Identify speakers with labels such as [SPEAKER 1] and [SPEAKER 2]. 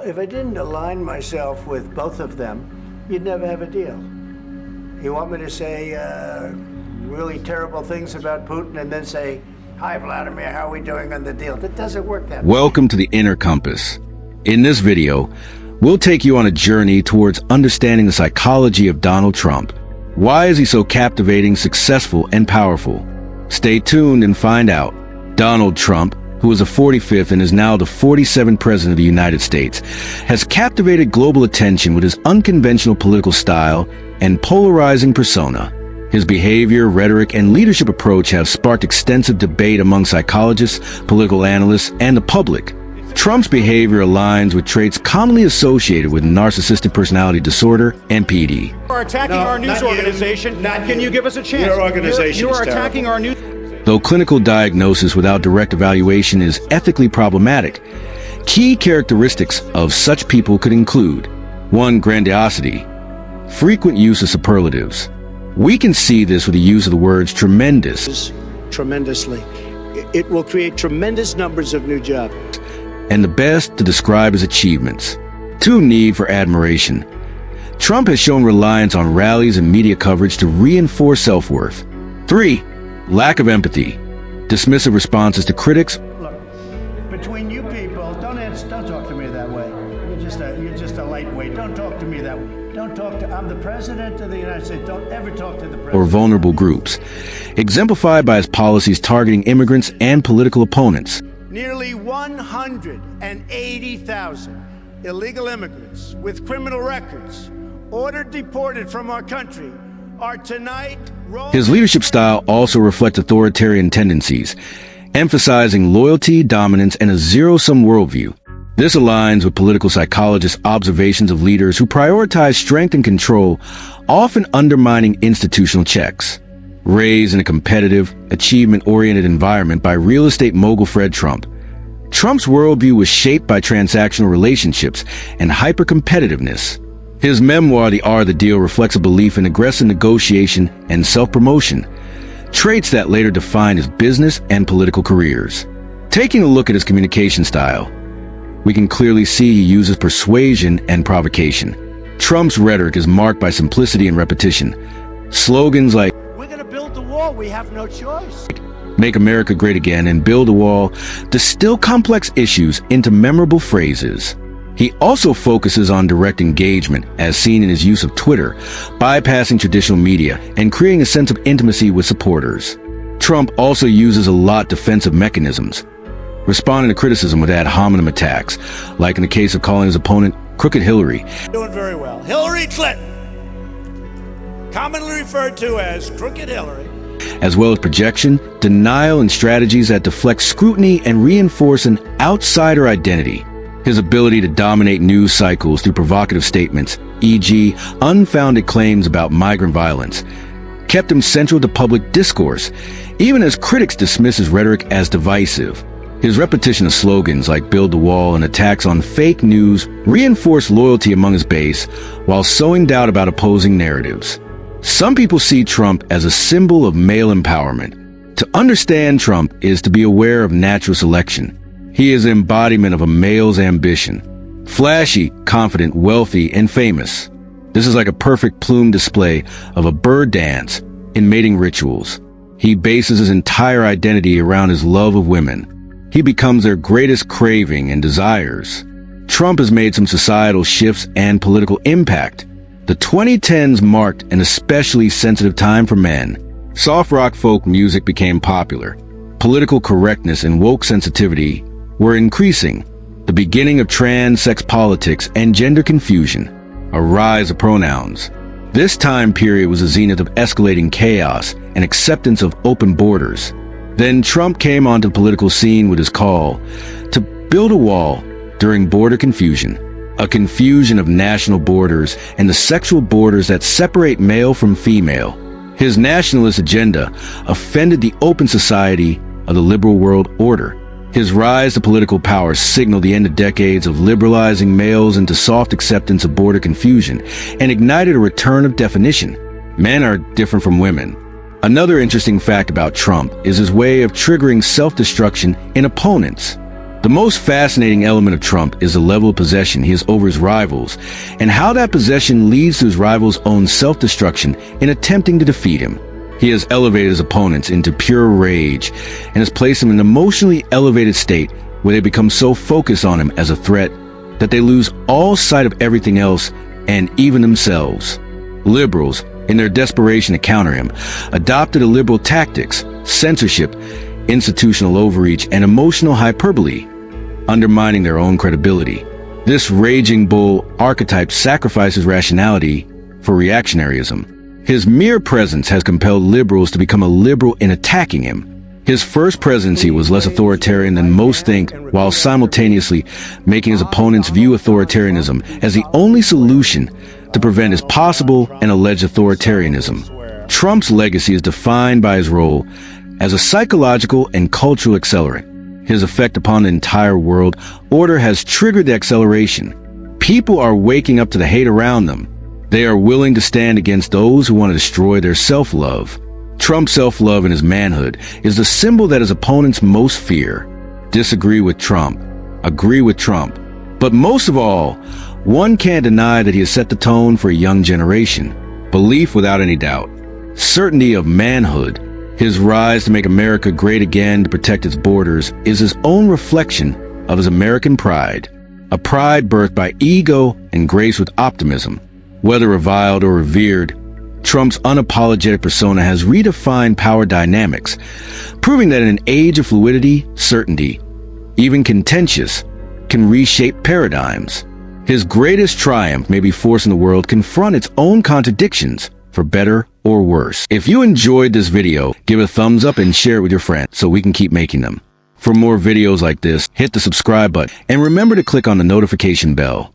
[SPEAKER 1] if I didn't align myself with both of them, you'd never have a deal. You want me to say really terrible things about Putin and then say, "Hi, Vladimir, how are we doing on the deal?" That doesn't work that way.
[SPEAKER 2] Welcome to the Inner Compass. In this video, we'll take you on a journey towards understanding the psychology of Donald Trump. Why is he so captivating, successful, and powerful? Stay tuned and find out. Donald Trump, who was the 45th and is now the 47th President of the United States, has captivated global attention with his unconventional political style and polarizing persona. His behavior, rhetoric, and leadership approach have sparked extensive debate among psychologists, political analysts, and the public. Trump's behavior aligns with traits commonly associated with narcissistic personality disorder, NPD.
[SPEAKER 3] You are attacking our news organization. Can you give us a chance?
[SPEAKER 4] Your organization
[SPEAKER 3] You are attacking our news.
[SPEAKER 2] Though clinical diagnosis without direct evaluation is ethically problematic, key characteristics of such people could include 1. Grandiosity, frequent use of superlatives. We can see this with the use of the words tremendous.
[SPEAKER 1] Tremendously. It will create tremendous numbers of new jobs.
[SPEAKER 2] And the best to describe his achievements. 2. Need for admiration. Trump has shown reliance on rallies and media coverage to reinforce self-worth. 3. Lack of empathy. Dismissive responses to critics.
[SPEAKER 1] Look, between you people, don't talk to me that way. You're just a lightweight. Don't talk to me that way. I'm the President of the United States. Don't ever talk to the President.
[SPEAKER 2] Or vulnerable groups, exemplified by his policies targeting immigrants and political opponents.
[SPEAKER 1] Nearly 180,000 illegal immigrants with criminal records ordered deported from our country are tonight.
[SPEAKER 2] His leadership style also reflects authoritarian tendencies, emphasizing loyalty, dominance, and a zero-sum worldview. This aligns with political psychologists' observations of leaders who prioritize strength and control, often undermining institutional checks. Raised in a competitive, achievement-oriented environment by real estate mogul Fred Trump, Trump's worldview was shaped by transactional relationships and hyper-competitiveness. His memoir, The Art of the Deal, reflects a belief in aggressive negotiation and self-promotion, traits that later defined his business and political careers. Taking a look at his communication style, we can clearly see he uses persuasion and provocation. Trump's rhetoric is marked by simplicity and repetition. Slogans like,
[SPEAKER 1] "We're going to build the wall. We have no choice."
[SPEAKER 2] "Make America Great Again" and "Build a Wall" distill complex issues into memorable phrases. He also focuses on direct engagement, as seen in his use of Twitter, bypassing traditional media and creating a sense of intimacy with supporters. Trump also uses a lot defensive mechanisms, responding to criticism with ad hominem attacks, like in the case of calling his opponent Crooked Hillary.
[SPEAKER 1] Doing very well. Hillary Clinton, commonly referred to as Crooked Hillary.
[SPEAKER 2] As well as projection, denial, and strategies that deflect scrutiny and reinforce an outsider identity. His ability to dominate news cycles through provocative statements, e.g., unfounded claims about migrant violence, kept him central to public discourse, even as critics dismiss his rhetoric as divisive. His repetition of slogans like "Build the Wall" and attacks on fake news reinforce loyalty among his base while sowing doubt about opposing narratives. Some people see Trump as a symbol of male empowerment. To understand Trump is to be aware of natural selection. He is an embodiment of a male's ambition. Flashy, confident, wealthy, and famous. This is like a perfect plume display of a bird dance in mating rituals. He bases his entire identity around his love of women. He becomes their greatest craving and desires. Trump has made some societal shifts and political impact. The 2010s marked an especially sensitive time for men. Soft rock folk music became popular. Political correctness and woke sensitivity were increasing. The beginning of trans, sex politics, and gender confusion. A rise of pronouns. This time period was a zenith of escalating chaos and acceptance of open borders. Then Trump came onto the political scene with his call to build a wall during border confusion. A confusion of national borders and the sexual borders that separate male from female. His nationalist agenda offended the open society of the liberal world order. His rise to political power signaled the end of decades of liberalizing males into soft acceptance of border confusion and ignited a return of definition. Men are different from women. Another interesting fact about Trump is his way of triggering self-destruction in opponents. The most fascinating element of Trump is the level of possession he has over his rivals, and how that possession leads to his rivals' own self-destruction in attempting to defeat him. He has elevated his opponents into pure rage, and has placed them in an emotionally elevated state where they become so focused on him as a threat that they lose all sight of everything else and even themselves. Liberals, in their desperation to counter him, adopted illiberal tactics, censorship, institutional overreach, and emotional hyperbole, undermining their own credibility. This raging bull archetype sacrifices rationality for reactionaryism. His mere presence has compelled liberals to become a liberal in attacking him. His first presidency was less authoritarian than most think, while simultaneously making his opponents view authoritarianism as the only solution to prevent his possible and alleged authoritarianism. Trump's legacy is defined by his role as a psychological and cultural accelerant. His effect upon the entire world order has triggered the acceleration. People are waking up to the hate around them. They are willing to stand against those who want to destroy their self-love. Trump's self-love and his manhood is the symbol that his opponents most fear. Disagree with Trump. Agree with Trump. But most of all, one can't deny that he has set the tone for a young generation. Belief without any doubt. Certainty of manhood. His rise to make America great again to protect its borders is his own reflection of his American pride. A pride birthed by ego and graced with optimism. Whether reviled or revered, Trump's unapologetic persona has redefined power dynamics, proving that in an age of fluidity, certainty, even contentious, can reshape paradigms. His greatest triumph may be forcing the world confront its own contradictions, for better or worse. If you enjoyed this video, give it a thumbs up and share it with your friends so we can keep making them. For more videos like this, hit the subscribe button and remember to click on the notification bell.